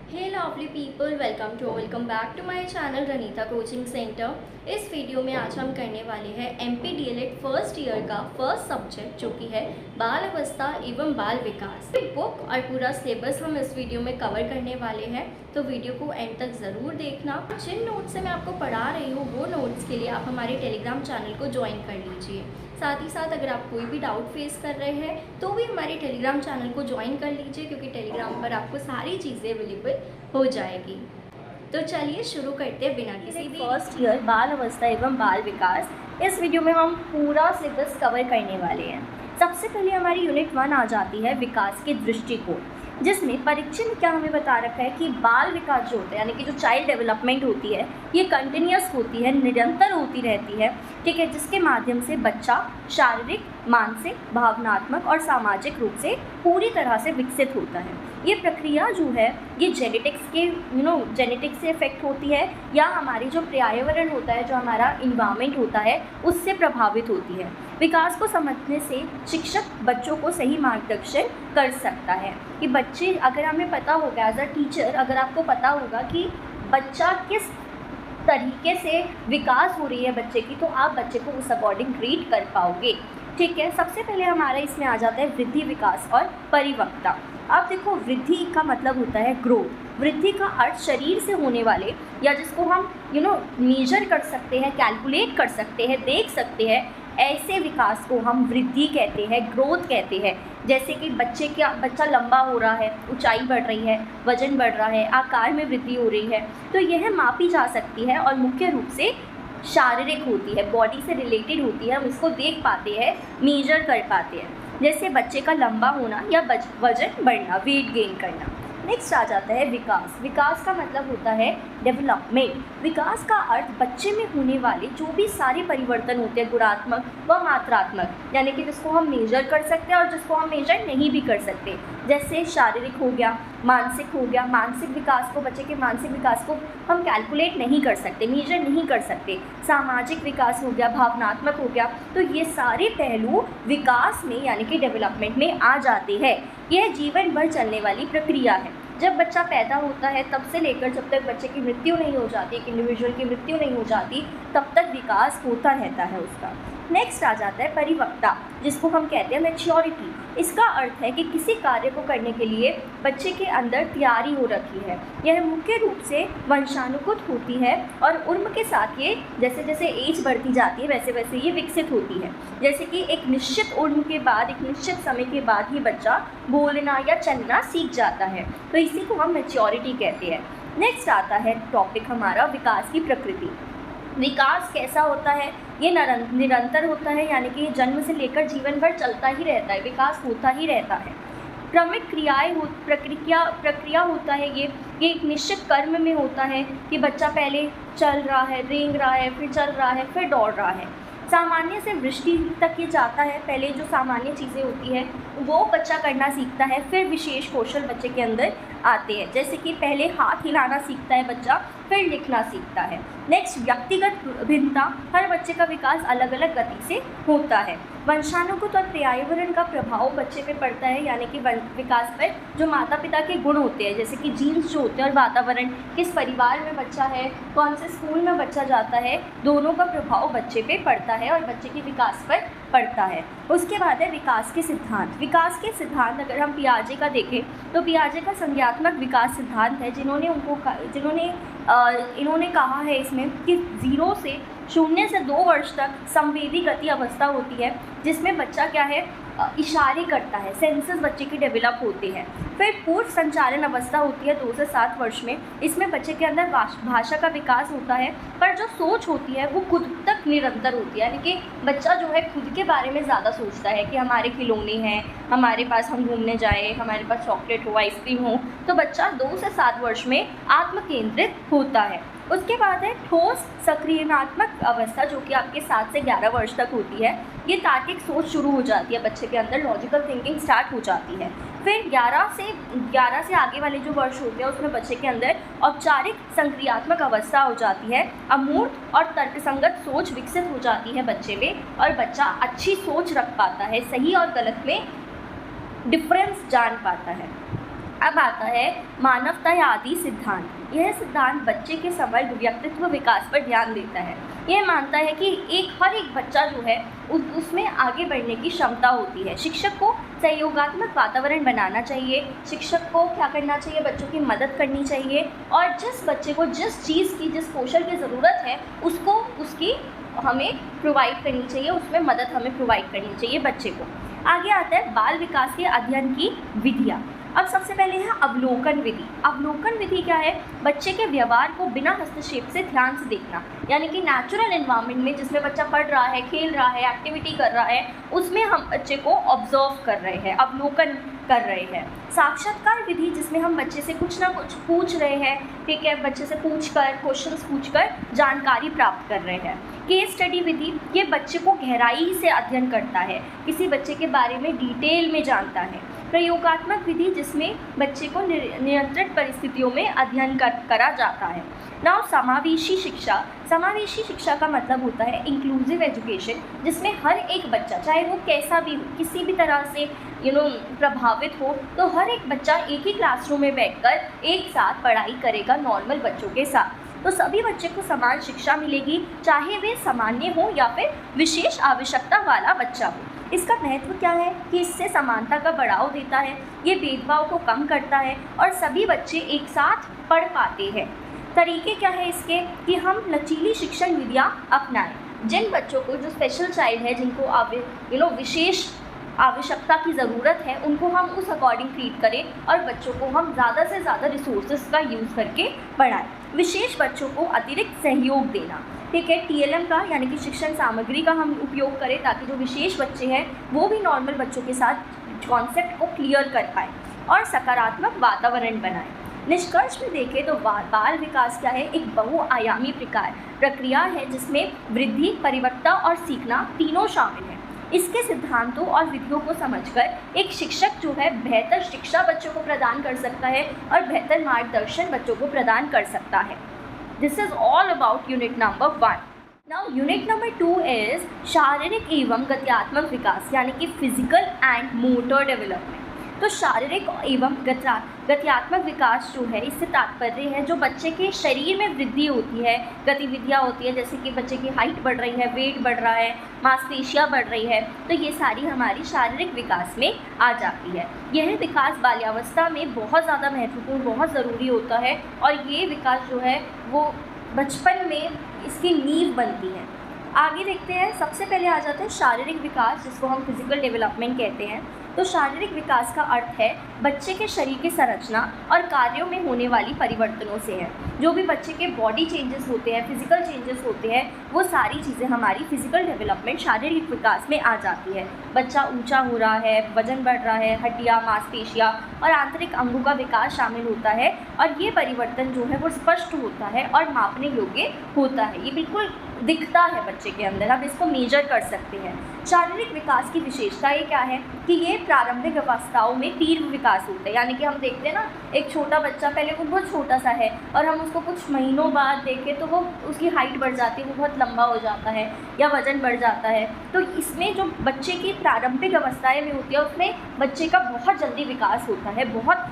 Hey lovely people, welcome back to my channel Ranita coaching centre. इस video में आज हम करने वाले हैं एमपी डीएलएड फर्स्ट ईयर का फर्स्ट सब्जेक्ट जो कि है बाल अवस्था एवं बाल विकास। बुक और पूरा सिलेबस हम इस वीडियो में कवर करने वाले हैं, तो वीडियो को एंड तक ज़रूर देखना। जिन नोट्स से मैं आपको पढ़ा रही हूँ वो नोट्स के लिए आप हमारे टेलीग्राम चैनल को ज्वाइन कर लीजिए। साथ ही साथ अगर आप कोई भी डाउट फेस कर रहे हैं तो भी हमारे टेलीग्राम चैनल को ज्वाइन कर लीजिए, क्योंकि टेलीग्राम पर आपको सारी चीज़ें अवेलेबल हो जाएगी। तो चलिए शुरू करते हैं बिना किसी भी फर्स्ट ईयर बाल अवस्था एवं बाल विकास। इस वीडियो में हम पूरा सिलेबस कवर करने वाले हैं। सबसे पहले हमारी यूनिट 1 आ जाती है विकास के दृष्टिकोण, जिसमें परीक्षण में क्या हमें बता रखा है कि बाल विकास जो होता है, यानी कि जो चाइल्ड डेवलपमेंट होती है, ये कंटिन्यूअस होती है, निरंतर होती रहती है, ठीक है, जिसके माध्यम से बच्चा शारीरिक, मानसिक, भावनात्मक और सामाजिक रूप से पूरी तरह से विकसित होता है। ये प्रक्रिया जो है ये जेनेटिक्स से इफेक्ट होती है, या हमारी जो पर्यावरण होता है, जो हमारा इन्वायरमेंट होता है, उससे प्रभावित होती है। विकास को समझने से शिक्षक बच्चों को सही मार्गदर्शन कर सकता है कि बच्चे, अगर हमें पता होगा एज अ टीचर, अगर आपको पता होगा कि बच्चा किस तरीके से विकास हो रही है बच्चे की, तो आप बच्चे को उस अकॉर्डिंग ट्रीट कर पाओगे, ठीक है। सबसे पहले हमारा इसमें आ जाता है वृद्धि, विकास और परिपक्वता। अब देखो, वृद्धि का मतलब होता है ग्रोथ। वृद्धि का अर्थ शरीर से होने वाले, या जिसको हम मेजर कर सकते हैं, कैलकुलेट कर सकते हैं, देख सकते हैं, ऐसे विकास को हम वृद्धि कहते हैं, ग्रोथ कहते हैं। जैसे कि बच्चा लंबा हो रहा है, ऊंचाई बढ़ रही है, वजन बढ़ रहा है, आकार में वृद्धि हो रही है, तो यह मापी जा सकती है और मुख्य रूप से शारीरिक होती है, बॉडी से रिलेटेड होती है। हम इसको देख पाते हैं, मेजर कर पाते हैं, जैसे बच्चे का लंबा होना या वजन बढ़ना, वेट गेन करना। नेक्स्ट आ जाता है विकास। विकास का मतलब होता है डेवलपमेंट। विकास का अर्थ बच्चे में होने वाले जो भी सारे परिवर्तन होते हैं, गुणात्मक व मात्रात्मक, यानी कि जिसको हम मेजर कर सकते हैं और जिसको हम मेजर नहीं भी कर सकते। जैसे शारीरिक हो गया, मानसिक हो गया। मानसिक विकास को, बच्चे के मानसिक विकास को हम कैलकुलेट नहीं कर सकते, मेजर नहीं कर सकते। सामाजिक विकास हो गया, भावनात्मक हो गया। तो ये सारे पहलू विकास में, यानी कि डेवलपमेंट में आ जाते हैं। यह जीवन भर चलने वाली प्रक्रिया है। जब बच्चा पैदा होता है तब से लेकर जब तक बच्चे की मृत्यु नहीं हो जाती, एक इंडिविजुअल की मृत्यु नहीं हो जाती, तब तक विकास होता रहता है उसका। नेक्स्ट आ जाता है परिपक्वता, जिसको हम कहते हैं मैच्योरिटी। इसका अर्थ है कि किसी कार्य को करने के लिए बच्चे के अंदर तैयारी हो रखी है। यह मुख्य रूप से वंशानुगत होती है और उम्र के साथ ये जैसे जैसे एज बढ़ती जाती है वैसे वैसे ये विकसित होती है। जैसे कि एक निश्चित उम्र के बाद, एक निश्चित समय के बाद ही बच्चा बोलना या चलना सीख जाता है, तो इसी को हम मैच्योरिटी कहते हैं। नेक्स्ट आता है टॉपिक हमारा विकास की प्रकृति। विकास कैसा होता है? ये निरंतर होता है, यानी कि जन्म से लेकर जीवन भर चलता ही रहता है, विकास होता ही रहता है। क्रमिक प्रक्रिया होता है। ये एक निश्चित कर्म में होता है कि बच्चा पहले चल रहा है, रेंग रहा है, फिर चल रहा है, फिर दौड़ रहा है। सामान्य से वृष्टि तक ये जाता है। पहले जो सामान्य चीज़ें होती है वो बच्चा करना सीखता है, फिर विशेष कौशल बच्चे के अंदर आते हैं, जैसे कि पहले हाथ हिलाना सीखता है बच्चा, फिर लिखना सीखता है। नेक्स्ट, व्यक्तिगत भिन्नता। हर बच्चे का विकास अलग अलग गति से होता है। वंशानुगत और पर्यावरण का प्रभाव बच्चे पे पड़ता है, यानी कि विकास पर जो माता पिता के गुण होते हैं, जैसे कि जीन्स जो होते हैं और वातावरण, किस परिवार में बच्चा है, कौन से स्कूल में बच्चा जाता है, दोनों का प्रभाव बच्चे पे पड़ता है और बच्चे के विकास पर पड़ता है। उसके बाद है विकास के सिद्धांत। विकास के सिद्धांत अगर हम पियाजे का देखें तो पियाजे का संज्ञात्मक विकास सिद्धांत है, इन्होंने कहा है इसमें कि 0 से 2 वर्ष तक संवेदी गति अवस्था होती है, जिसमें बच्चा क्या है, इशारे करता है, सेंसेस बच्चे की डेवलप होते हैं। फिर पूर्व संचालन अवस्था होती है 2 से 7 वर्ष में। इसमें बच्चे के अंदर भाषा का विकास होता है, पर जो सोच होती है वो खुद तक निरंतर होती है, यानी कि बच्चा जो है खुद के बारे में ज़्यादा सोचता है कि हमारे खिलौने हैं, हमारे पास हम घूमने जाए, हमारे पास चॉकलेट हो, आइसक्रीम हो। तो बच्चा 2 से 7 वर्ष में आत्म केंद्रित होता है। उसके बाद है ठोस सक्रियणात्मक अवस्था, जो कि आपके 7 से 11 वर्ष तक होती है। ये तार्किक सोच शुरू हो जाती है, बच्चे के अंदर लॉजिकल थिंकिंग स्टार्ट हो जाती है। फिर 11 से आगे वाले जो वर्ष होते हैं उसमें बच्चे के अंदर औपचारिक संक्रियात्मक अवस्था हो जाती है। अमूर्त और तर्कसंगत सोच विकसित हो जाती है बच्चे में, और बच्चा अच्छी सोच रख पाता है, सही और गलत में डिफरेंस जान पाता है। अब आता है मानवतावादी सिद्धांत। यह सिद्धांत बच्चे के समग्र व्यक्तित्व विकास पर ध्यान देता है। यह मानता है कि हर एक बच्चा जो है उसमें आगे बढ़ने की क्षमता होती है। शिक्षक को सहयोगात्मक वातावरण बनाना चाहिए। शिक्षक को क्या करना चाहिए? बच्चों की मदद करनी चाहिए और जिस बच्चे को जिस चीज़ की, जिस कौशल की ज़रूरत है उसको उसकी हमें प्रोवाइड करनी चाहिए, उसमें मदद हमें प्रोवाइड करनी चाहिए बच्चे को। आगे आता है बाल विकास के अध्ययन की विधियाँ। अब सबसे पहले है अवलोकन विधि। अवलोकन विधि क्या है? बच्चे के व्यवहार को बिना हस्तक्षेप से ध्यान से देखना, यानी कि नेचुरल एनवायरनमेंट में जिसमें बच्चा पढ़ रहा है, खेल रहा है, एक्टिविटी कर रहा है, उसमें हम बच्चे को ऑब्जर्व कर रहे हैं, अवलोकन कर रहे हैं। साक्षात्कार विधि, जिसमें हम बच्चे से कुछ ना कुछ पूछ रहे हैं, ठीक है, बच्चे से पूछकर, क्वेश्चंस पूछकर जानकारी प्राप्त कर रहे हैं। केस स्टडी विधि, ये बच्चे को गहराई से अध्ययन करता है, किसी बच्चे के बारे में डिटेल में जानता है। प्रयोगात्मक विधि, जिसमें बच्चे को नियंत्रित परिस्थितियों में अध्ययन करा जाता है। नाउ समावेशी शिक्षा। समावेशी शिक्षा का मतलब होता है इंक्लूसिव एजुकेशन, जिसमें हर एक बच्चा, चाहे वो कैसा भी, किसी भी तरह से प्रभावित हो, तो हर एक बच्चा एक ही क्लासरूम में बैठकर एक साथ पढ़ाई करेगा नॉर्मल बच्चों के साथ। तो सभी बच्चे को समान शिक्षा मिलेगी, चाहे वे सामान्य हो या फिर विशेष आवश्यकता वाला बच्चा हो। इसका महत्व क्या है कि इससे समानता का बढ़ाव देता है, ये भेदभाव को कम करता है और सभी बच्चे एक साथ पढ़ पाते हैं। तरीके क्या है इसके कि हम लचीली शिक्षण विधियाँ अपनाएं। जिन बच्चों को, जो स्पेशल चाइल्ड है, जिनको विशेष आवश्यकता की ज़रूरत है, उनको हम उस अकॉर्डिंग ट्रीट करें और बच्चों को हम ज़्यादा से ज़्यादा रिसोर्सेज का यूज़ करके पढ़ाएं। विशेष बच्चों को अतिरिक्त सहयोग देना, ठीक है, टीएलएम का यानी कि शिक्षण सामग्री का हम उपयोग करें ताकि जो विशेष बच्चे हैं वो भी नॉर्मल बच्चों के साथ कॉन्सेप्ट को क्लियर कर पाएँ और सकारात्मक वातावरण बनाएं। निष्कर्ष में देखें तो बाल विकास क्या है? एक बहुआयामी प्रक्रिया है जिसमें वृद्धि, परिपक्वता और सीखना तीनों शामिल हैं। इसके सिद्धांतों और विधियों को समझकर एक शिक्षक जो है बेहतर शिक्षा बच्चों को प्रदान कर सकता है और बेहतर मार्गदर्शन बच्चों को प्रदान कर सकता है। This is all about unit number 1। Now unit number 2 is शारीरिक एवं गत्यात्मक विकास, यानी कि फिजिकल एंड मोटर डेवलपमेंट। तो शारीरिक एवं गत्यात्मक विकास जो है, इससे तात्पर्य है जो बच्चे के शरीर में वृद्धि होती है, गतिविधियाँ होती है, जैसे कि बच्चे की हाइट बढ़ रही है, वेट बढ़ रहा है, मांसपेशियाँ बढ़ रही है, तो ये सारी हमारी शारीरिक विकास में आ जाती है। यह विकास बाल्यावस्था में बहुत ज़्यादा महत्वपूर्ण, बहुत ज़रूरी होता है और ये विकास जो है वो बचपन में इसकी नींव बनती है। आगे देखते हैं, सबसे पहले आ जाता है शारीरिक विकास, जिसको हम फिजिकल डेवलपमेंट कहते हैं। तो शारीरिक विकास का अर्थ है बच्चे के शरीर की संरचना और कार्यों में होने वाली परिवर्तनों से है। जो भी बच्चे के बॉडी चेंजेस होते हैं, फिजिकल चेंजेस होते हैं, वो सारी चीज़ें हमारी फिजिकल डेवलपमेंट, शारीरिक विकास में आ जाती है। बच्चा ऊंचा हो रहा है, वजन बढ़ रहा है, हड्डियाँ, मांसपेशियाँ और आंतरिक अंगों का विकास शामिल होता है और ये परिवर्तन जो है वो स्पष्ट होता है और मापने योग्य होता है। ये बिल्कुल दिखता है बच्चे के अंदर, आप इसको मेजर कर सकते हैं। शारीरिक विकास की विशेषता ये क्या है कि ये प्रारंभिक अवस्थाओं में तीव्र विकास होता है, यानी कि हम देखते हैं ना, एक छोटा बच्चा पहले वो बहुत छोटा सा है और हम उसको कुछ महीनों बाद देखें तो वो उसकी हाइट बढ़ जाती है, वो बहुत लंबा हो जाता है या वजन बढ़ जाता है। तो इसमें जो बच्चे की प्रारंभिक अवस्थाएं में होती है उसमें बच्चे का बहुत जल्दी विकास होता है, बहुत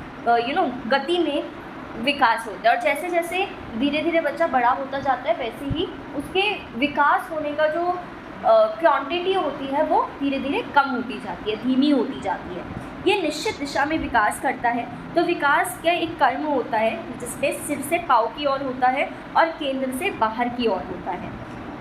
गति में विकास होता है और जैसे जैसे धीरे धीरे बच्चा बड़ा होता जाता है वैसे ही उसके विकास होने का जो क्वांटिटी होती है वो धीरे धीरे कम होती जाती है, धीमी होती जाती है। ये निश्चित दिशा में विकास करता है। तो विकास क्या एक कर्म होता है जिसमें सिर से पाँव की ओर होता है और केंद्र से बाहर की ओर होता है।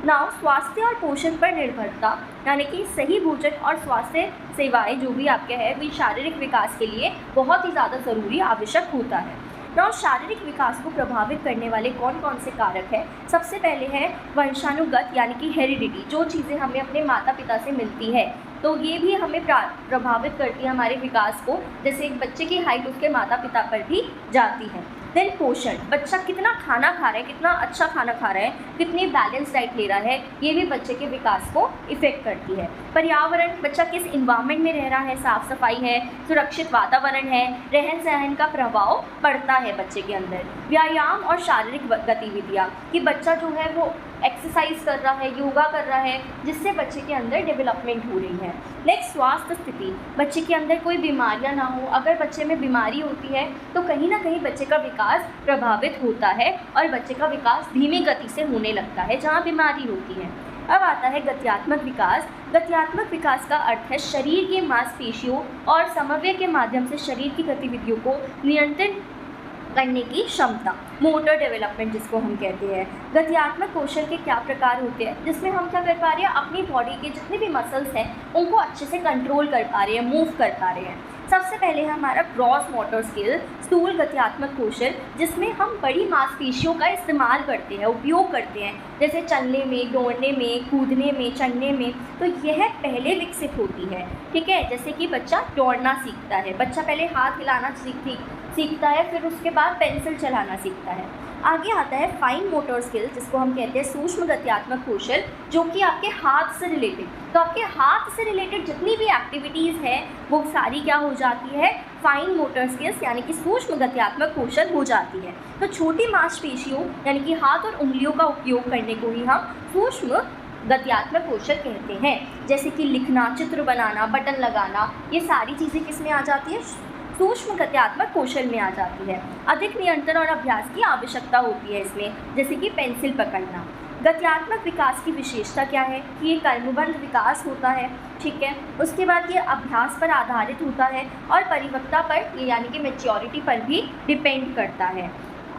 नाउ स्वास्थ्य और पोषण पर निर्भरता, यानी कि सही भोजन और स्वास्थ्य सेवाएं जो भी आपके हैं वे शारीरिक विकास के लिए बहुत ही ज़्यादा ज़रूरी, आवश्यक होता है। नाउ शारीरिक विकास को प्रभावित करने वाले कौन कौन से कारक हैं? सबसे पहले है वंशानुगत, यानी कि हेरिडिटी, जो चीज़ें हमें अपने माता पिता से मिलती है तो ये भी हमें प्रभावित करती है हमारे विकास को। जैसे एक बच्चे की हाइट उसके माता पिता पर भी जाती है। देन पोषण, बच्चा कितना खाना खा रहा है, कितना अच्छा खाना खा रहा है, कितनी बैलेंस डाइट ले रहा है, ये भी बच्चे के विकास को इफेक्ट करती है। पर्यावरण, बच्चा किस इन्वायरमेंट में रह रहा है, साफ़ सफाई है, सुरक्षित वातावरण है, रहन सहन का प्रभाव पड़ता है बच्चे के अंदर। व्यायाम और शारीरिक गतिविधियाँ, कि बच्चा जो है वो एक्सरसाइज कर रहा है, योगा कर रहा है, जिससे बच्चे के अंदर डेवलपमेंट हो रही है। नेक्स्ट, स्वास्थ्य स्थिति, बच्चे के अंदर कोई बीमारियां ना हो। अगर बच्चे में बीमारी होती है तो कहीं ना कहीं बच्चे का विकास प्रभावित होता है और बच्चे का विकास धीमी गति से होने लगता है जहाँ बीमारी होती है। अब आता है गत्यात्मक विकास। गत्यात्मक विकास का अर्थ है शरीर के मांसपेशियों और समन्वय के माध्यम से शरीर की गतिविधियों को नियंत्रित करने की क्षमता, मोटर डेवलपमेंट जिसको हम कहते हैं। गत्यात्मक कौशल के क्या प्रकार होते हैं, जिसमें हम क्या कर पा रहे हैं, अपनी बॉडी के जितने भी मसल्स हैं उनको अच्छे से कंट्रोल कर पा रहे हैं, मूव कर पा रहे हैं। सबसे पहले है हमारा ग्रॉस मोटर स्किल, स्थूल गत्यात्मक कौशल, जिसमें हम बड़ी मांसपेशियों का इस्तेमाल करते हैं, उपयोग करते हैं, जैसे चलने में, दौड़ने में, कूदने में, चढ़ने में। तो यह पहले विकसित होती है, ठीक है। जैसे कि बच्चा दौड़ना सीखता है, बच्चा पहले हाथ हिलाना सीखता है, फिर उसके बाद पेंसिल चलाना सीखता है। आगे आता है फाइन मोटर स्किल, जिसको हम कहते हैं सूक्ष्म गत्यात्मक कौशल, जो कि आपके हाथ से रिलेटेड, तो आपके हाथ से रिलेटेड जितनी भी एक्टिविटीज़ हैं वो सारी क्या हो जाती है, फाइन मोटर स्किल्स यानी कि सूक्ष्म गत्यात्मक कौशल हो जाती है। तो छोटी मांसपेशियों यानी कि हाथ और उंगलियों का उपयोग करने को ही हम सूक्ष्म गत्यात्मक कौशल कहते हैं। जैसे कि लिखना, चित्र बनाना, बटन लगाना, ये सारी चीज़ें किस में आ जाती है, सूक्ष्म गत्यात्मक कौशल में आ जाती है। अधिक नियंत्रण और अभ्यास की आवश्यकता होती है इसमें, जैसे कि पेंसिल पकड़ना। गत्यात्मक विकास की विशेषता क्या है कि ये कर्मबद्ध विकास होता है, ठीक है। उसके बाद ये अभ्यास पर आधारित होता है और परिपक्वता पर यानी कि मैच्योरिटी पर भी डिपेंड करता है।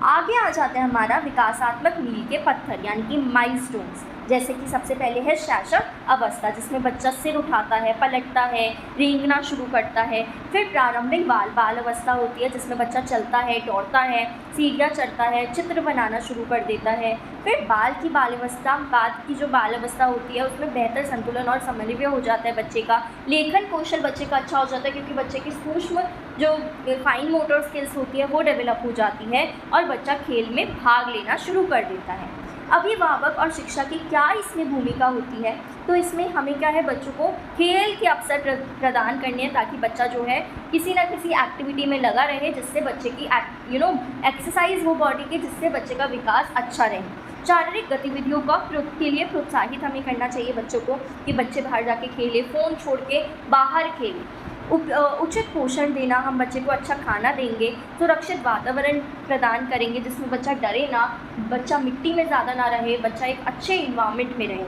आगे आ जाता है हमारा विकासात्मक मील के पत्थर यानी कि माइलस्टोन्स। जैसे कि सबसे पहले है शैशव अवस्था, जिसमें बच्चा सिर उठाता है, पलटता है, रेंगना शुरू करता है। फिर प्रारंभिक बाल अवस्था होती है, जिसमें बच्चा चलता है, दौड़ता है, सीढ़ियाँ चढ़ता है, चित्र बनाना शुरू कर देता है। फिर बाल अवस्था, बाद की जो बाल अवस्था होती है उसमें बेहतर संतुलन और समन्वय हो जाता है बच्चे का। लेखन कौशल बच्चे का अच्छा हो जाता है, क्योंकि बच्चे की सूक्ष्म जो फाइन मोटर स्किल्स होती है वो डेवलप हो जाती है और बच्चा खेल में भाग लेना शुरू कर देता है। अभिभावक और शिक्षा की क्या इसमें भूमिका होती है, तो इसमें हमें क्या है, बच्चों को खेल के अवसर प्रदान करने हैं, ताकि बच्चा जो है किसी ना किसी एक्टिविटी में लगा रहे, जिससे बच्चे की एक्सरसाइज हो बॉडी की, जिससे बच्चे का विकास अच्छा रहे। शारीरिक गतिविधियों का के लिए प्रोत्साहित हमें करना चाहिए बच्चों को, कि बच्चे बाहर जाके खेलें, फ़ोन छोड़ के बाहर खेलें। उचित पोषण देना, हम बच्चे को अच्छा खाना देंगे, सुरक्षित वातावरण प्रदान करेंगे जिसमें बच्चा डरे ना, बच्चा मिट्टी में ज़्यादा ना रहे, बच्चा एक अच्छे इन्वायरमेंट में रहे।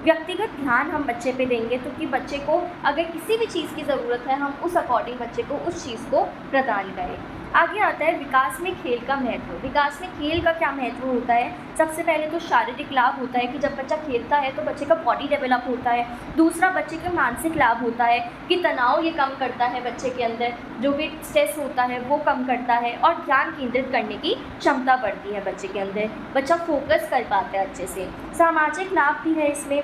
व्यक्तिगत ध्यान हम बच्चे पे देंगे, तो कि बच्चे को अगर किसी भी चीज़ की ज़रूरत है हम उस अकॉर्डिंग बच्चे को उस चीज़ को प्रदान करें। आगे आता है विकास में खेल का महत्व। विकास में खेल का क्या महत्व होता है, सबसे पहले तो शारीरिक लाभ होता है कि जब बच्चा खेलता है तो बच्चे का बॉडी डेवलप होता है। दूसरा, बच्चे का मानसिक लाभ होता है कि तनाव ये कम करता है, बच्चे के अंदर जो भी स्ट्रेस होता है वो कम करता है और ध्यान केंद्रित करने की क्षमता बढ़ती है बच्चे के अंदर, बच्चा फोकस कर पाता है अच्छे से। सामाजिक लाभ भी है इसमें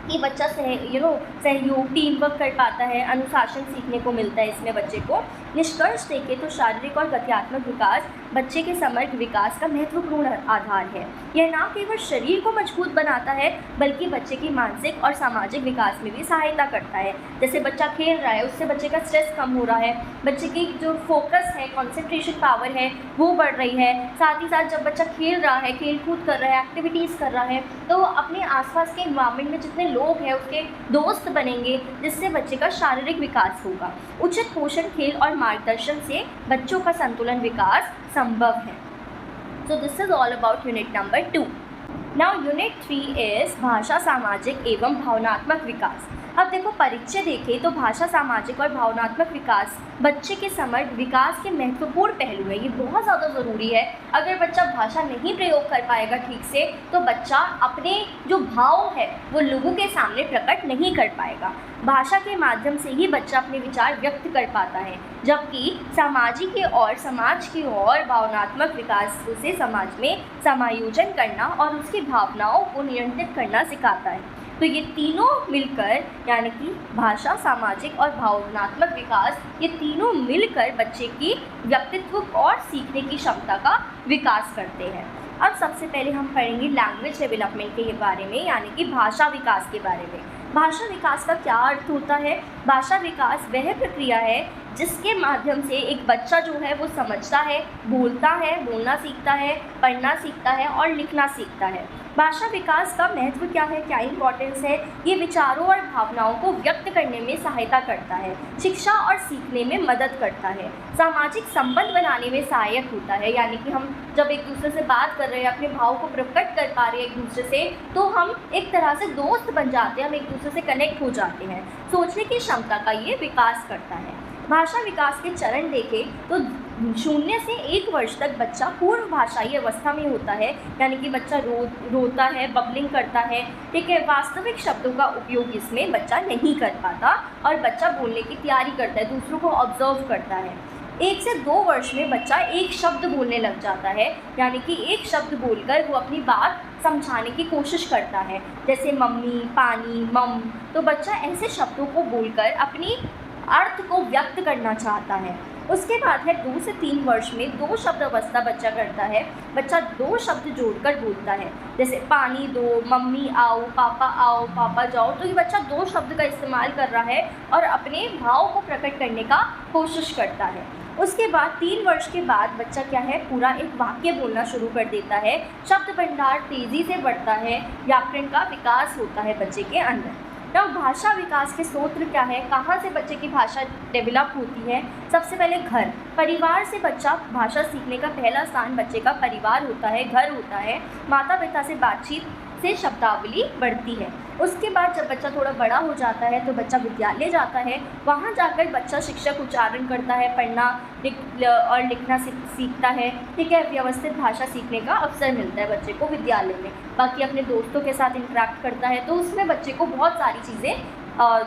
कि बच्चा सहयोग, टीम वर्क कर पाता है, अनुशासन सीखने को मिलता है इसमें बच्चे को। निष्कर्ष देखें तो शारीरिक और गत्यात्मक विकास बच्चे के समग्र विकास का महत्वपूर्ण आधार है। यह न केवल शरीर को मजबूत बनाता है बल्कि बच्चे की मानसिक और सामाजिक विकास में भी सहायता करता है। जैसे बच्चा खेल रहा है, उससे बच्चे का स्ट्रेस कम हो रहा है, बच्चे की जो फोकस है, कंसंट्रेशन पावर है वो बढ़ रही है। साथ ही साथ जब बच्चा खेल रहा है, खेल कूद कर रहा है, एक्टिविटीज़ कर रहा है, तो वो अपने आसपास के इन्वायरमेंट में जितने लोग हैं उसके दोस्त बनेंगे, जिससे बच्चे का शारीरिक विकास होगा। उचित पोषण, खेल और मार्गदर्शन से बच्चों का संतुलन विकास संभव है। So this is all about unit number 2. Now unit 3 is भाषा, सामाजिक एवं भावनात्मक विकास। अब देखो परिचय देखें तो भाषा, सामाजिक और भावनात्मक विकास बच्चे के समग्र विकास के महत्वपूर्ण पहलू है। ये बहुत ज़्यादा ज़रूरी है। अगर बच्चा भाषा नहीं प्रयोग कर पाएगा ठीक से तो बच्चा अपने जो भाव है वो लोगों के सामने प्रकट नहीं कर पाएगा। भाषा के माध्यम से ही बच्चा अपने विचार व्यक्त कर पाता है, जबकि सामाजिक की ओर, समाज की ओर भावनात्मक विकास से समाज में समायोजन करना और उसकी भावनाओं को नियंत्रित करना सिखाता है। तो ये तीनों मिलकर यानी कि भाषा, सामाजिक और भावनात्मक विकास, ये तीनों मिलकर बच्चे की व्यक्तित्व और सीखने की क्षमता का विकास करते हैं। अब सबसे पहले हम पढ़ेंगे लैंग्वेज डेवलपमेंट के बारे में, यानी कि भाषा विकास के बारे में। भाषा विकास का क्या अर्थ होता है? भाषा विकास वह प्रक्रिया है जिसके माध्यम से एक बच्चा जो है वो समझता है, बोलता है, बोलना सीखता है, पढ़ना सीखता है और लिखना सीखता है। भाषा विकास का महत्व क्या है, क्या इम्पोर्टेंस है? ये विचारों और भावनाओं को व्यक्त करने में सहायता करता है, शिक्षा और सीखने में मदद करता है, सामाजिक संबंध बनाने में सहायक होता है, यानी कि हम जब एक दूसरे से बात कर रहे हैं, अपने भाव को प्रकट कर पा रहे हैं एक दूसरे से, तो हम एक तरह से दोस्त बन जाते हैं, हम एक दूसरे से कनेक्ट हो जाते हैं। सोचने की क्षमता का ये विकास करता है। भाषा विकास के चरण देखें तो 0 से 1 वर्ष तक बच्चा पूर्व भाषाई अवस्था में होता है, यानी कि बच्चा रोता है, बबलिंग करता है, ठीक है। वास्तविक शब्दों का उपयोग इसमें बच्चा नहीं कर पाता और बच्चा बोलने की तैयारी करता है, दूसरों को ऑब्जर्व करता है। 1 से 2 वर्ष में बच्चा एक शब्द बोलने लग जाता है, यानी कि एक शब्द बोलकर वो अपनी बात समझाने की कोशिश करता है, जैसे मम्मी, पानी, मम। तो बच्चा ऐसे शब्दों को बोलकर अपनी अर्थ को व्यक्त करना चाहता है। उसके बाद है 2 से 3 वर्ष में 2 शब्द अवस्था बच्चा करता है। बच्चा 2 शब्द जोड़कर बोलता है, जैसे पानी दो, मम्मी आओ, पापा जाओ। तो ये बच्चा 2 शब्द का इस्तेमाल कर रहा है और अपने भाव को प्रकट करने का कोशिश करता है। उसके बाद 3 वर्ष के बाद बच्चा क्या है, पूरा एक वाक्य बोलना शुरू कर देता है, शब्द भंडार तेज़ी से बढ़ता है, व्याकरण का विकास होता है बच्चे के अंदर। तो भाषा विकास के सूत्र क्या है, कहाँ से बच्चे की भाषा डेवलप होती है? सबसे पहले घर, परिवार से बच्चा भाषा सीखने का पहला स्थान बच्चे का परिवार होता है, घर होता है। माता पिता से बातचीत से शब्दावली बढ़ती है। उसके बाद जब बच्चा थोड़ा बड़ा हो जाता है तो बच्चा विद्यालय जाता है, वहाँ जाकर बच्चा शिक्षक उच्चारण करता है, पढ़ना और लिखना सीखता है, ठीक है। व्यवस्थित भाषा सीखने का अवसर मिलता है बच्चे को विद्यालय में। बाकी अपने दोस्तों के साथ इंटरेक्ट करता है, तो उसमें बच्चे को बहुत सारी चीज़ें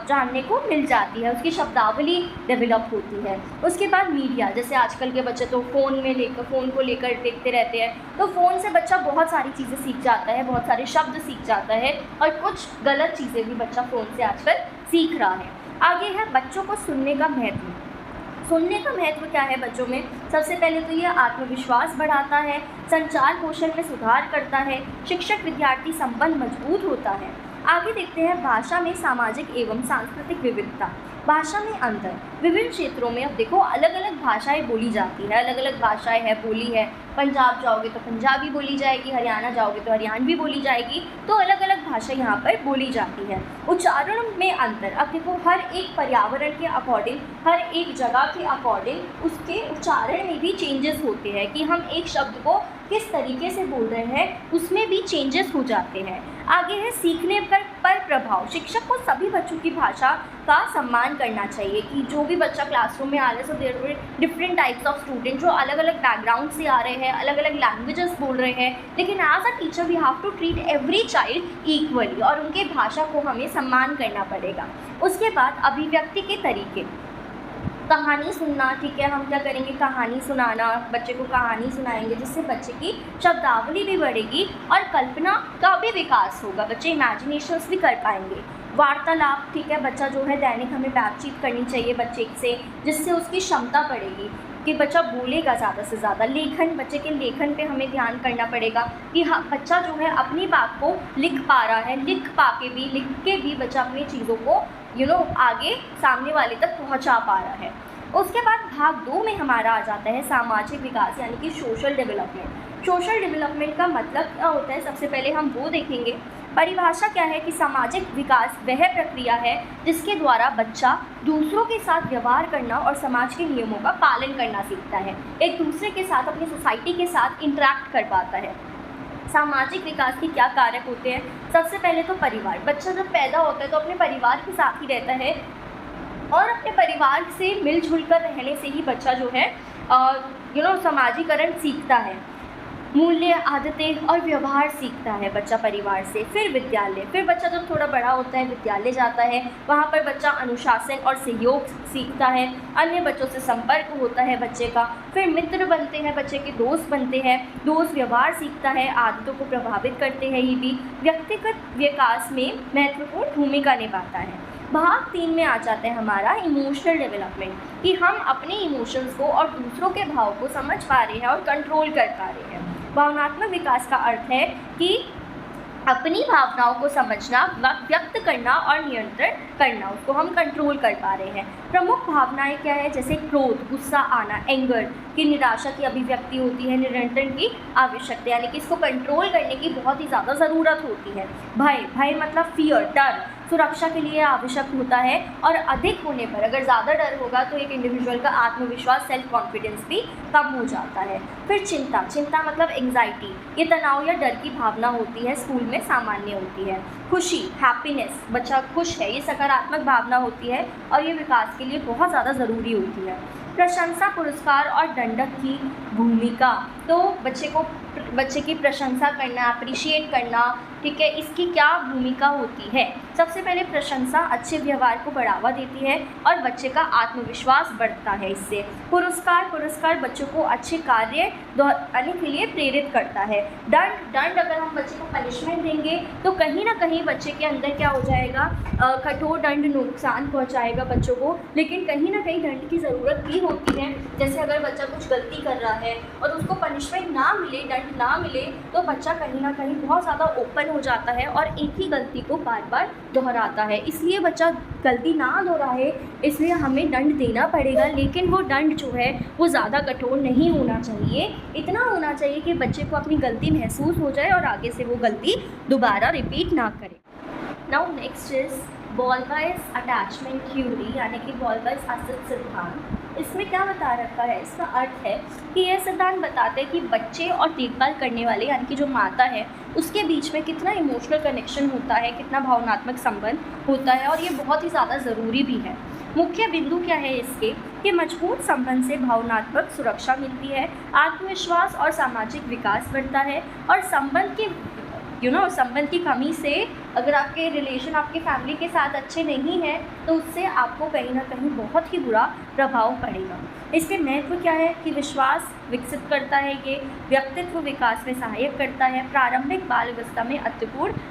जानने को मिल जाती है, उसकी शब्दावली डेवलप होती है। उसके बाद मीडिया, जैसे आजकल के बच्चे तो फ़ोन को लेकर देखते रहते हैं, तो फ़ोन से बच्चा बहुत सारी चीज़ें सीख जाता है, बहुत सारे शब्द सीख जाता है और कुछ गलत चीज़ें भी बच्चा फ़ोन से आजकल सीख रहा है। आगे है बच्चों को सुनने का महत्व। सुनने का महत्व क्या है बच्चों में? सबसे पहले तो ये आत्मविश्वास बढ़ाता है, संचार कौशल में सुधार करता है, शिक्षक विद्यार्थी संबंध मजबूत होता है। आगे देखते हैं भाषा में सामाजिक एवं सांस्कृतिक विविधता। भाषा में अंतर, विभिन्न क्षेत्रों में अब देखो अलग अलग भाषाएं बोली जाती है, अलग अलग भाषाएं है, बोली है। पंजाब जाओगे तो पंजाबी बोली जाएगी, हरियाणा जाओगे तो हरियाणवी बोली जाएगी, तो अलग अलग भाषा यहाँ पर बोली जाती है। उच्चारण में अंतर, अब देखो हर एक पर्यावरण के अकॉर्डिंग, हर एक जगह के अकॉर्डिंग उसके उच्चारण में भी चेंजेस होते हैं कि हम एक शब्द को किस तरीके से बोल रहे हैं, उसमें भी चेंजेस हो जाते हैं। आगे है सीखने पर प्रभाव। शिक्षक को सभी बच्चों की भाषा का सम्मान करना चाहिए कि जो भी बच्चा क्लासरूम में आ रहे हैं, so there were different types of student जो अलग अलग बैकग्राउंड से आ रहे हैं, अलग अलग लैंग्वेजेस बोल रहे हैं, लेकिन as a teacher we have to treat every child equally और उनके भाषा को हमें सम्मान करना पड़ेगा। उसके बाद अभिव्यक्ति के तरीके, कहानी सुनना, ठीक है। हम क्या करेंगे, कहानी सुनाना, बच्चे को कहानी सुनाएंगे जिससे बच्चे की शब्दावली भी बढ़ेगी और कल्पना का भी विकास होगा, बच्चे इमेजिनेशंस भी कर पाएंगे। वार्तालाप, ठीक है, बच्चा जो है दैनिक हमें बातचीत करनी चाहिए बच्चे से, जिससे उसकी क्षमता बढ़ेगी कि बच्चा बोलेगा ज़्यादा से ज़्यादा। लेखन, बच्चे के लेखन पे हमें ध्यान करना पड़ेगा कि हाँ बच्चा जो है अपनी बात को लिख पा रहा है, लिख के भी बच्चा अपनी चीज़ों को आगे सामने वाले तक पहुंचा पा रहा है। उसके बाद भाग 2 में हमारा आ जाता है सामाजिक विकास, यानी कि सोशल डेवलपमेंट। सोशल डेवलपमेंट का मतलब क्या होता है, सबसे पहले हम वो देखेंगे। परिभाषा क्या है कि सामाजिक विकास वह प्रक्रिया है जिसके द्वारा बच्चा दूसरों के साथ व्यवहार करना और समाज के नियमों का पालन करना सीखता है, एक दूसरे के साथ, अपनी सोसाइटी के साथ इंटरेक्ट कर पाता है। सामाजिक विकास के क्या कारक होते हैं? सबसे पहले तो परिवार। बच्चा जब पैदा होता है तो अपने परिवार के साथ ही रहता है और अपने परिवार से मिलजुल कर रहने से ही बच्चा जो है समाजीकरण सीखता है, मूल्य, आदतें और व्यवहार सीखता है बच्चा परिवार से। फिर विद्यालय, फिर बच्चा जब थोड़ा बड़ा होता है विद्यालय जाता है, वहाँ पर बच्चा अनुशासन और सहयोग सीखता है, अन्य बच्चों से संपर्क होता है बच्चे का। फिर मित्र बनते हैं, बच्चे के दोस्त बनते हैं, दोस्त व्यवहार सीखता है, आदतों को प्रभावित करते हैं, ये भी व्यक्तिगत विकास में महत्वपूर्ण भूमिका निभाता है। भाग 3 में आ जाता है हमारा इमोशनल डेवलपमेंट, कि हम अपने इमोशंस को और दूसरों के भाव को समझ पा रहे हैं और कंट्रोल कर पा रहे हैं। भावनात्मक विकास का अर्थ है कि अपनी भावनाओं को समझना, व्यक्त करना और नियंत्रण करना, उसको हम कंट्रोल कर पा रहे हैं। प्रमुख भावनाएं क्या है? जैसे क्रोध, गुस्सा आना, एंगर की निराशा की अभिव्यक्ति होती है, नियंत्रण की आवश्यकता, यानी कि इसको कंट्रोल करने की बहुत ही ज़्यादा ज़रूरत होती है। भय, भय मतलब फियर, डर, सुरक्षा के लिए आवश्यक होता है और अधिक होने पर, अगर ज़्यादा डर होगा तो एक इंडिविजुअल का आत्मविश्वास, सेल्फ कॉन्फिडेंस भी कम हो जाता है। फिर चिंता, चिंता मतलब एंग्जाइटी, ये तनाव या डर की भावना होती है, स्कूल में सामान्य होती है। खुशी, हैप्पीनेस, बच्चा खुश है, ये सकारात्मक भावना होती है और ये विकास के लिए बहुत ज़्यादा ज़रूरी होती है। प्रशंसा, पुरस्कार और दंडक की भूमिका, तो बच्चे की प्रशंसा करना, अप्रिशिएट करना, ठीक है, इसकी क्या भूमिका होती है? सबसे पहले प्रशंसा अच्छे व्यवहार को बढ़ावा देती है और बच्चे का आत्मविश्वास बढ़ता है इससे। पुरस्कार बच्चों को अच्छे कार्य दोहराने के लिए प्रेरित करता है। दंड अगर हम बच्चे को पनिशमेंट देंगे तो कहीं ना कहीं बच्चे के अंदर क्या हो जाएगा, कठोर दंड नुकसान पहुंचाएगा बच्चों को, लेकिन कहीं ना कहीं दंड की ज़रूरत भी होती है। जैसे अगर बच्चा कुछ गलती कर रहा है और उसको पनिशमेंट ना मिले, दंड ना मिले, तो बच्चा कहीं ना कहीं बहुत ज़्यादा ओपन हो जाता है और एक ही गलती को बार बार दोहराता है। इसलिए बच्चा गलती ना दोहराए, इसलिए हमें दंड देना पड़ेगा, लेकिन वो दंड जो है वो ज़्यादा कठोर नहीं होना चाहिए। इतना होना चाहिए कि बच्चे को अपनी गलती महसूस हो जाए और आगे से वो गलती दोबारा रिपीट ना करे। Now next is Bowlby's attachment theory, यानी कि बॉलबाइस आश्रित सिद्धांत। इसमें क्या बता रखा है? इसका अर्थ है कि यह सिद्धांत बताते हैं कि बच्चे और देखभाल करने वाले, यानी कि जो माता है, उसके बीच में कितना इमोशनल कनेक्शन होता है, कितना भावनात्मक संबंध होता है और ये बहुत ही ज़्यादा ज़रूरी भी है। मुख्य बिंदु क्या है इसके कि मजबूत संबंध से भावनात्मक सुरक्षा मिलती है, आत्मविश्वास और सामाजिक विकास बढ़ता है और संबंध की कमी से, अगर आपके रिलेशन आपके फैमिली के साथ अच्छे नहीं हैं तो उससे आपको कहीं ना कहीं बहुत ही बुरा प्रभाव पड़ेगा। इसके महत्व क्या है कि विश्वास विकसित करता है, ये व्यक्तित्व विकास में सहायक करता है, प्रारंभिक बाल अवस्था में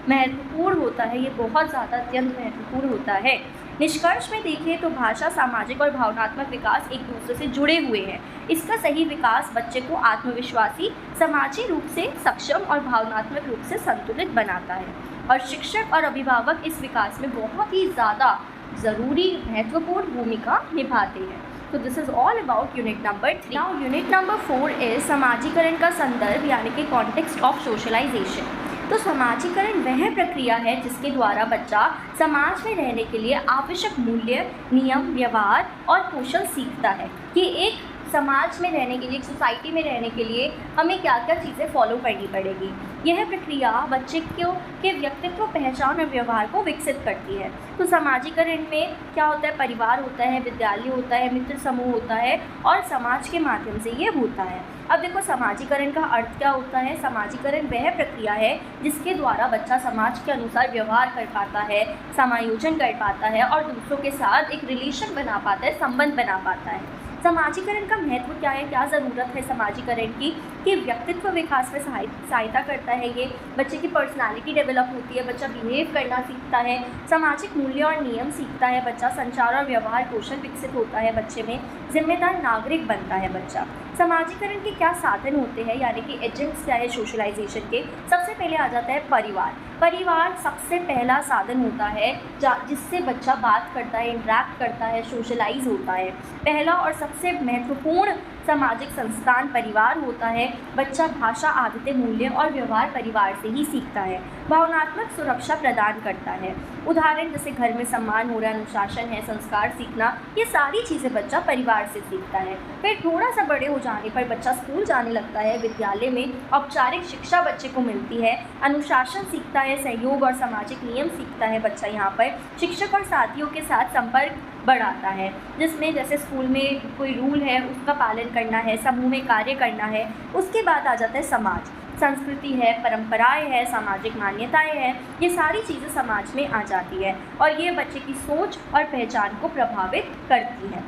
महत्वपूर्ण होता है, ये बहुत ज़्यादा अत्यंत महत्वपूर्ण होता है। निष्कर्ष में देखें तो भाषा, सामाजिक और भावनात्मक विकास एक दूसरे से जुड़े हुए हैं। इसका सही विकास बच्चे को आत्मविश्वासी, सामाजिक रूप से सक्षम और भावनात्मक रूप से संतुलित बनाता है और शिक्षक और अभिभावक इस विकास में बहुत ही ज़्यादा ज़रूरी, महत्वपूर्ण भूमिका निभाते हैं। तो this is all about unit number 3। Now unit number 4 is समाजीकरण का संदर्भ, यानी कि कॉन्टेक्स्ट ऑफ सोशलाइजेशन। तो समाजीकरण वह प्रक्रिया है जिसके द्वारा बच्चा समाज में रहने के लिए आवश्यक मूल्य, नियम, व्यवहार और कौशल सीखता है कि एक समाज में रहने के लिए, एक सोसाइटी में रहने के लिए हमें क्या क्या चीज़ें फॉलो करनी पड़ेगी। यह प्रक्रिया बच्चे के व्यक्तित्व, पहचान और व्यवहार को विकसित करती है। तो समाजीकरण में क्या होता है? परिवार होता है, विद्यालय होता है, मित्र समूह होता है और समाज के माध्यम से ये होता है। अब देखो समाजीकरण का अर्थ क्या होता है? समाजीकरण वह प्रक्रिया है जिसके द्वारा बच्चा समाज के अनुसार व्यवहार कर पाता है, समायोजन कर पाता है और दूसरों के साथ एक रिलेशन बना पाता है, संबंध बना पाता है। समाजीकरण का महत्व क्या है? क्या ज़रूरत है समाजीकरण की? कि व्यक्तित्व विकास में सहायता करता है, ये बच्चे की पर्सनालिटी डेवलप होती है, बच्चा बिहेव करना सीखता है, सामाजिक मूल्य और नियम सीखता है, बच्चा संचार और व्यवहार कौशल विकसित होता है, बच्चे में जिम्मेदार नागरिक बनता है बच्चा। समाजीकरण के क्या साधन होते हैं, यानी कि एजेंट्स क्या है सोशलाइजेशन के? सबसे पहले आ जाता है परिवार। परिवार सबसे पहला साधन होता है जिससे बच्चा बात करता है, इंटरैक्ट करता है, सोशलाइज होता है। पहला और सबसे महत्वपूर्ण सामाजिक संस्थान परिवार होता है। बच्चा भाषा, आदतें, मूल्य और व्यवहार परिवार से ही सीखता है। भावनात्मक सुरक्षा प्रदान करता है। उदाहरण जैसे घर में सम्मान हो रहा है, अनुशासन है, संस्कार सीखना, ये सारी चीज़ें बच्चा परिवार से सीखता है। फिर थोड़ा सा बड़े हो जाने पर बच्चा स्कूल जाने लगता है, विद्यालय में औपचारिक शिक्षा बच्चे को मिलती है, अनुशासन सीखता है, सहयोग और सामाजिक नियम सीखता है बच्चा। यहाँ पर शिक्षक और साथियों के साथ संपर्क बढ़ाता है, जिसमें जैसे स्कूल में कोई रूल है उसका पालन करना है, समूह में कार्य करना है। उसके बाद आ जाता है समाज, संस्कृति है, परंपराएं है, सामाजिक मान्यताएं हैं, ये सारी चीज़ें समाज में आ जाती है और ये बच्चे की सोच और पहचान को प्रभावित करती है।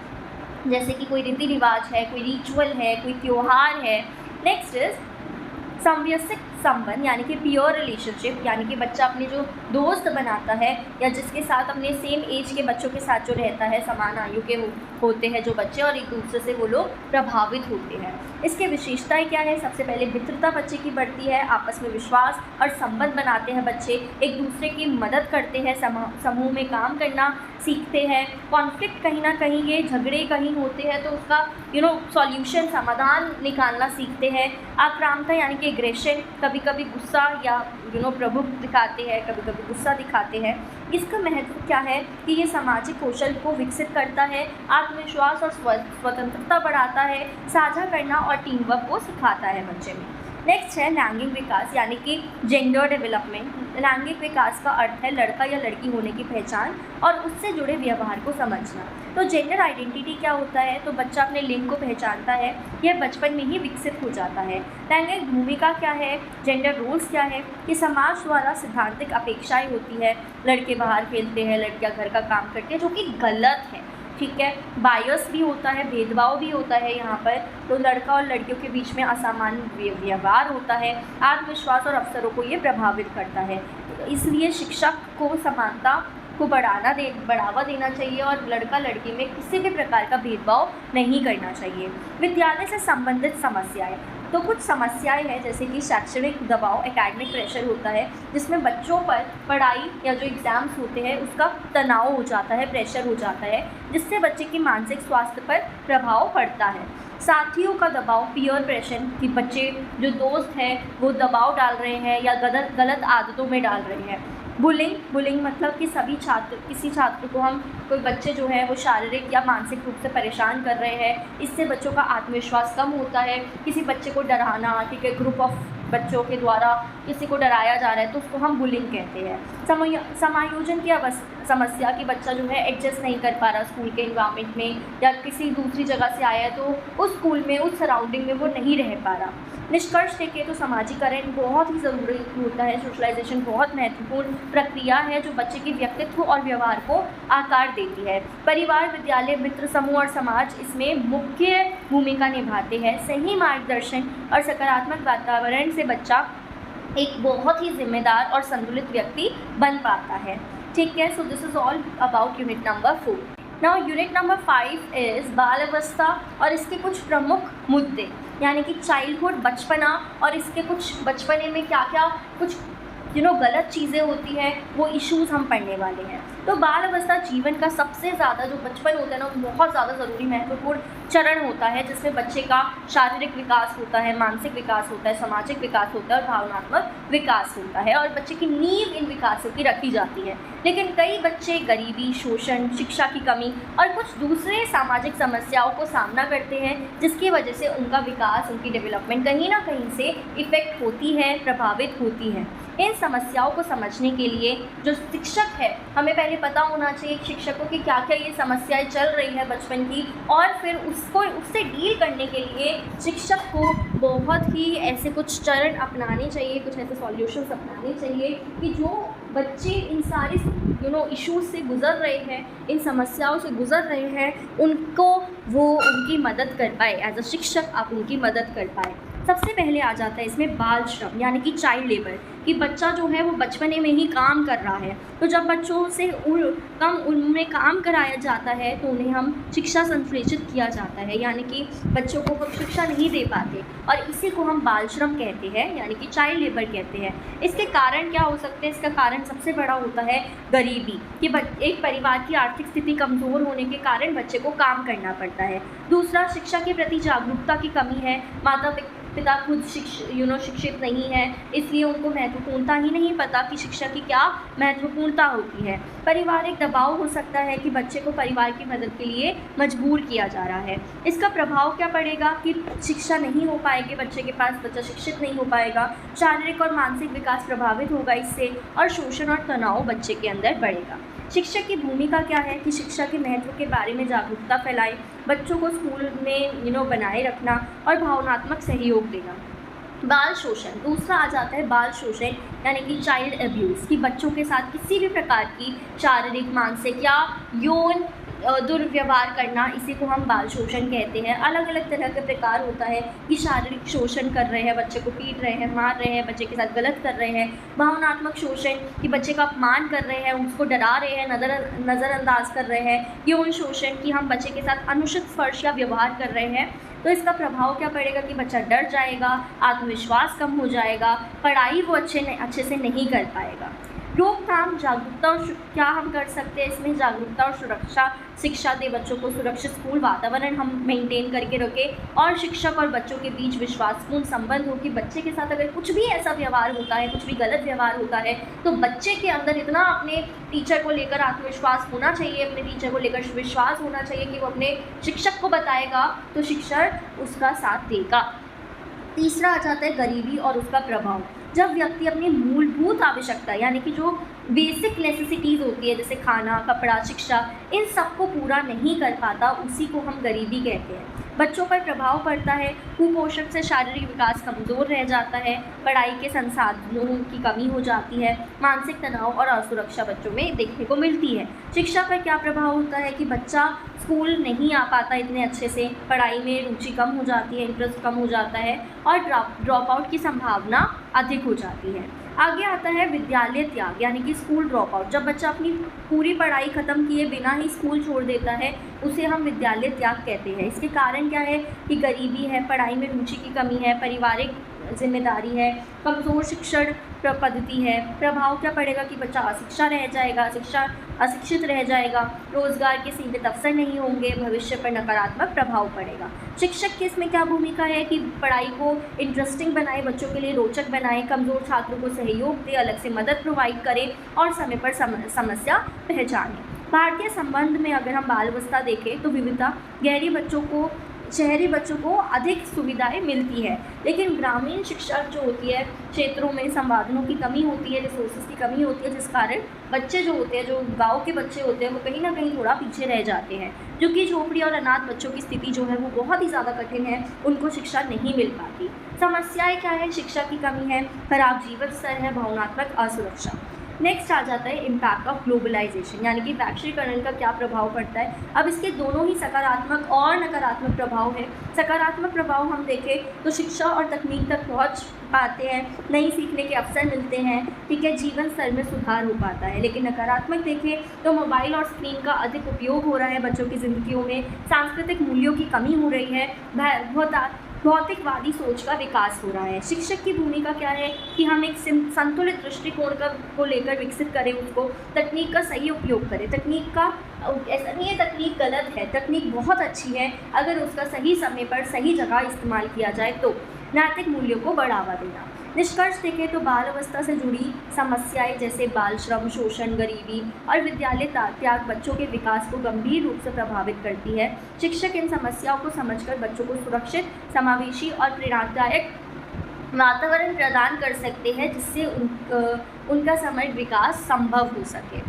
जैसे कि कोई रीति रिवाज है, कोई रिचुअल है, कोई त्यौहार है। नेक्स्ट इज समवयस्क संबंध यानी कि पियर रिलेशनशिप, यानी कि बच्चा अपने जो दोस्त बनाता है या जिसके साथ अपने सेम एज के बच्चों के साथ जो रहता है, समान आयु के होते हैं जो बच्चे, और एक दूसरे से वो लोग प्रभावित होते हैं। इसके विशेषताएं क्या है? सबसे पहले मित्रता बच्चे की बढ़ती है, आपस में विश्वास और संबंध बनाते हैं बच्चे, एक दूसरे की मदद करते हैं, समूह में काम करना सीखते हैं। कॉन्फ्लिक्ट कहीं ना कहीं, ये झगड़े कहीं होते हैं तो उसका सॉल्यूशन, समाधान निकालना सीखते हैं। आक्रामकता यानी कि एग्रेशन, कभी कभी गुस्सा या प्रभुत्व दिखाते हैं, कभी कभी गुस्सा दिखाते हैं। इसका महत्व क्या है कि ये सामाजिक कौशल को विकसित करता है, आत्मविश्वास और स्वतंत्रता बढ़ाता है, साझा करना और टीम वर्क को सिखाता है बच्चे में। नेक्स्ट है लैंगिक विकास यानी कि जेंडर डेवलपमेंट। लैंगिक विकास का अर्थ है लड़का या लड़की होने की पहचान और उससे जुड़े व्यवहार को समझना। तो जेंडर आइडेंटिटी क्या होता है? तो बच्चा अपने लिंग को पहचानता है, यह बचपन में ही विकसित हो जाता है। लैंगिक भूमिका क्या है? जेंडर रोल्स क्या है? ये समाज द्वारा सिद्धांतिक अपेक्षाएं होती है, लड़के बाहर खेलते हैं, लड़कियां घर का काम करती हैं, जो कि गलत है। ठीक है, बायस भी होता है, भेदभाव भी होता है यहाँ पर। तो लड़का और लड़कियों के बीच में असमान व्यवहार होता है, आत्मविश्वास और अवसरों को ये प्रभावित करता है। इसलिए शिक्षक को समानता को बढ़ावा देना चाहिए और लड़का लड़की में किसी भी प्रकार का भेदभाव नहीं करना चाहिए। विद्यालय से संबंधित समस्याएं, तो कुछ समस्याएं हैं जैसे कि शैक्षणिक दबाव, एकेडमिक प्रेशर होता है जिसमें बच्चों पर पढ़ाई या जो एग्ज़ाम्स होते हैं उसका तनाव हो जाता है, प्रेशर हो जाता है, जिससे बच्चे की मानसिक स्वास्थ्य पर प्रभाव पड़ता है। साथियों का दबाव, पीयर प्रेशर, कि बच्चे जो दोस्त हैं वो दबाव डाल रहे हैं या गलत आदतों में डाल रहे हैं। बुलिंग मतलब कि किसी छात्र को कोई बच्चे जो है वो शारीरिक या मानसिक रूप से परेशान कर रहे हैं, इससे बच्चों का आत्मविश्वास कम होता है। किसी बच्चे को डराना, ठीक है, ग्रुप ऑफ बच्चों के द्वारा किसी को डराया जा रहा है तो उसको हम बुलिंग कहते हैं। समायोजन की समस्या, कि बच्चा जो है एडजस्ट नहीं कर पा रहा स्कूल के इन्वायरमेंट में या किसी दूसरी जगह से आया है तो उस स्कूल में, उस सराउंडिंग में वो नहीं रह पा रहा। निष्कर्ष देखें तो सामाजिकरण बहुत ही ज़रूरी होता है। सोशलाइजेशन बहुत महत्वपूर्ण प्रक्रिया है जो बच्चे के व्यक्तित्व और व्यवहार को आकार देती है। परिवार, विद्यालय, मित्र समूह और समाज इसमें मुख्य भूमिका निभाते हैं। सही मार्गदर्शन और सकारात्मक वातावरण से बच्चा एक बहुत ही जिम्मेदार और संतुलित व्यक्ति बन पाता है। ठीक है, so this is all about unit number 4। Now unit number 5 is बाल अवस्था और इसके कुछ प्रमुख मुद्दे, यानी कि चाइल्डहुड, बचपना, और इसके कुछ बचपने में क्या क्या कुछ गलत चीज़ें होती हैं, वो इश्यूज़ हम पढ़ने वाले हैं। तो बाल अवस्था जीवन का सबसे ज़्यादा, जो बचपन होता है ना, बहुत ज़्यादा ज़रूरी महत्वपूर्ण चरण होता है जिसमें बच्चे का शारीरिक विकास होता है, मानसिक विकास होता है, सामाजिक विकास होता है और भावनात्मक विकास होता है, और बच्चे की नींव इन विकासों की रखी जाती है। लेकिन कई बच्चे गरीबी, शोषण, शिक्षा की कमी और कुछ दूसरे सामाजिक समस्याओं को सामना करते हैं, जिसकी वजह से उनका विकास, उनकी डेवलपमेंट कहीं ना कहीं से इफ़ेक्ट होती है, प्रभावित होती है। इन समस्याओं को समझने के लिए जो शिक्षक है, हमें पहले पता होना चाहिए शिक्षकों की क्या क्या ये समस्याएं चल रही है बचपन की, और फिर उससे डील करने के लिए शिक्षक को बहुत ही ऐसे कुछ चरण अपनाने चाहिए, कुछ ऐसे सॉल्यूशंस अपनाने चाहिए कि जो बच्चे इन सारी इश्यूज से गुज़र रहे हैं, इन समस्याओं से गुज़र रहे हैं, उनकी मदद कर पाए। एज अ शिक्षक आप उनकी मदद कर पाए। सबसे पहले आ जाता है इसमें बाल श्रम, यानी कि चाइल्ड लेबर, कि बच्चा जो है वो बचपने में ही काम कर रहा है। तो जब बच्चों से कम उम्र में काम कराया जाता है तो उन्हें हम शिक्षा संप्रेषित किया जाता है, यानी कि बच्चों को हम शिक्षा नहीं दे पाते, और इसी को हम बाल श्रम कहते हैं, यानी कि चाइल्ड लेबर कहते हैं। इसके कारण क्या हो सकते हैं? इसका कारण सबसे बड़ा होता है गरीबी, कि एक परिवार की आर्थिक स्थिति कमज़ोर होने के कारण बच्चे को काम करना पड़ता है। दूसरा, शिक्षा के प्रति जागरूकता की कमी है। माता पिता खुद शिक्षित नहीं है, इसलिए उनको महत्वपूर्णता ही नहीं पता कि शिक्षा की क्या महत्वपूर्णता होती है। पारिवारिक दबाव हो सकता है कि बच्चे को परिवार की मदद के लिए मजबूर किया जा रहा है। इसका प्रभाव क्या पड़ेगा कि शिक्षा नहीं हो पाएगी बच्चे के पास, बच्चा शिक्षित नहीं हो पाएगा, शारीरिक और मानसिक विकास प्रभावित होगा इससे, और शोषण और तनाव बच्चे के अंदर बढ़ेगा। शिक्षक की भूमिका क्या है कि शिक्षा के महत्व के बारे में जागरूकता फैलाए, बच्चों को स्कूल में बनाए रखना और भावनात्मक सहयोग देना। बाल शोषण, दूसरा आ जाता है बाल शोषण, यानी कि चाइल्ड अब्यूज़, कि बच्चों के साथ किसी भी प्रकार की शारीरिक, मानसिक या यौन दुर्व्यवहार करना, इसी को हम बाल शोषण कहते हैं। अलग अलग तरह के प्रकार होता है कि शारीरिक शोषण कर रहे हैं, बच्चे को पीट रहे हैं, मार रहे हैं, बच्चे के साथ गलत कर रहे हैं। भावनात्मक शोषण कि बच्चे का अपमान कर रहे हैं, उसको डरा रहे हैं, नज़रअंदाज कर रहे हैं। यौन शोषण कि हम बच्चे के साथ अनुचित स्पर्श या व्यवहार कर रहे हैं। तो इसका प्रभाव क्या पड़ेगा कि बच्चा डर जाएगा, आत्मविश्वास कम हो जाएगा, पढ़ाई वो अच्छे से नहीं कर पाएगा। रोकथाम, जागरूकता और क्या हम कर सकते हैं इसमें, जागरूकता और सुरक्षा शिक्षा दे, बच्चों को सुरक्षित स्कूल वातावरण हम मेंटेन करके रखें और शिक्षक और बच्चों के बीच विश्वासपूर्ण संबंध हो कि बच्चे के साथ अगर कुछ भी ऐसा व्यवहार होता है, कुछ भी गलत व्यवहार होता है, तो बच्चे के अंदर इतना अपने टीचर को लेकर आत्मविश्वास होना चाहिए, अपने टीचर को लेकर विश्वास होना चाहिए कि वो अपने शिक्षक को बताएगा तो शिक्षक उसका साथ देगा। तीसरा आ जाता है गरीबी और उसका प्रभाव। जब व्यक्ति अपनी मूलभूत आवश्यकता यानी कि जो बेसिक नेसेसिटीज़ होती है जैसे खाना, कपड़ा, शिक्षा, इन सब को पूरा नहीं कर पाता, उसी को हम गरीबी कहते हैं। बच्चों पर प्रभाव पड़ता है, कुपोषण से शारीरिक विकास कमज़ोर रह जाता है, पढ़ाई के संसाधनों की कमी हो जाती है, मानसिक तनाव और असुरक्षा बच्चों में देखने को मिलती है। शिक्षा पर क्या प्रभाव होता है कि बच्चा स्कूल नहीं आ पाता इतने अच्छे से, पढ़ाई में रुचि कम हो जाती है, इंटरेस्ट कम हो जाता है और ड्रॉप आउट की संभावना अधिक हो जाती है। आगे आता है विद्यालय त्याग यानी कि स्कूल ड्रॉप आउट। जब बच्चा अपनी पूरी पढ़ाई ख़त्म किए बिना ही स्कूल छोड़ देता है, उसे हम विद्यालय त्याग कहते हैं। इसके कारण क्या है कि गरीबी है, पढ़ाई में रुचि की कमी है, पारिवारिक जिम्मेदारी है, कमज़ोर शिक्षण पद्धति है। प्रभाव क्या पड़ेगा कि बच्चा अशिक्षित रह जाएगा, रोज़गार के सीमित अवसर नहीं होंगे, भविष्य पर नकारात्मक प्रभाव पड़ेगा। शिक्षक की इसमें क्या भूमिका है कि पढ़ाई को इंटरेस्टिंग बनाए, बच्चों के लिए रोचक बनाए, कमज़ोर छात्रों को सहयोग दे, अलग से मदद प्रोवाइड करें और समय पर समस्या पहचानें। भारतीय संबंध में अगर हम बाल अवस्था देखें तो विविधता, शहरी बच्चों को अधिक सुविधाएं मिलती है, लेकिन ग्रामीण शिक्षा जो होती है क्षेत्रों में संसाधनों की कमी होती है, रिसोर्सेज की कमी होती है, जिस कारण बच्चे जो होते हैं, जो गांव के बच्चे होते हैं, वो कहीं ना कहीं थोड़ा पीछे रह जाते हैं। जो कि झोपड़ी और अनाथ बच्चों की स्थिति जो है वो बहुत ही ज़्यादा कठिन है, उनको शिक्षा नहीं मिल पाती। समस्याएँ क्या है, शिक्षा की कमी है, खराब जीवन स्तर है, भावनात्मक असुरक्षा। नेक्स्ट आ जाता है इम्पैक्ट ऑफ ग्लोबलाइजेशन यानी कि वैश्वीकरण का क्या प्रभाव पड़ता है। अब इसके दोनों ही सकारात्मक और नकारात्मक प्रभाव है। सकारात्मक प्रभाव हम देखें तो शिक्षा और तकनीक तक पहुंच पाते हैं, नई सीखने के अवसर मिलते हैं, ठीक है, जीवन स्तर में सुधार हो पाता है। लेकिन नकारात्मक देखें तो मोबाइल और स्क्रीन का अधिक उपयोग हो रहा है बच्चों की ज़िंदगियों में, सांस्कृतिक मूल्यों की कमी हो रही है, भौतिकवादी सोच का विकास हो रहा है। शिक्षक की भूमिका क्या है कि हम एक संतुलित दृष्टिकोण को लेकर विकसित करें, उसको तकनीक का सही उपयोग करें। तकनीक का ऐसा नहीं है तकनीक गलत है, तकनीक बहुत अच्छी है अगर उसका सही समय पर सही जगह इस्तेमाल किया जाए तो। नैतिक मूल्यों को बढ़ावा देना। निष्कर्ष देखें तो बाल अवस्था से जुड़ी समस्याएं जैसे बाल श्रम, शोषण, गरीबी और विद्यालय त्याग बच्चों के विकास को गंभीर रूप से प्रभावित करती है। शिक्षक इन समस्याओं को समझकर बच्चों को सुरक्षित, समावेशी और प्रेरणादायक वातावरण प्रदान कर सकते हैं जिससे उनका समग्र विकास संभव हो सके।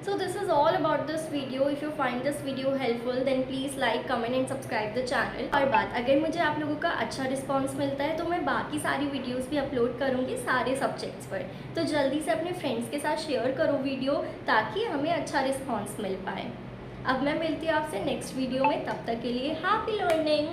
So this is all about this video. If you find this video helpful then please like, comment and subscribe the channel. और बात अगर मुझे आप लोगों का अच्छा रिस्पांस मिलता है तो मैं बाकी सारी वीडियोस भी अपलोड करूँगी सारे सब्जेक्ट्स पर, तो जल्दी से अपने फ्रेंड्स के साथ शेयर करो वीडियो ताकि हमें अच्छा रिस्पांस मिल पाए। अब मैं मिलती हूँ आपसे नेक्स्ट वीडियो में, तब तक के लिए हैप्पी लर्निंग।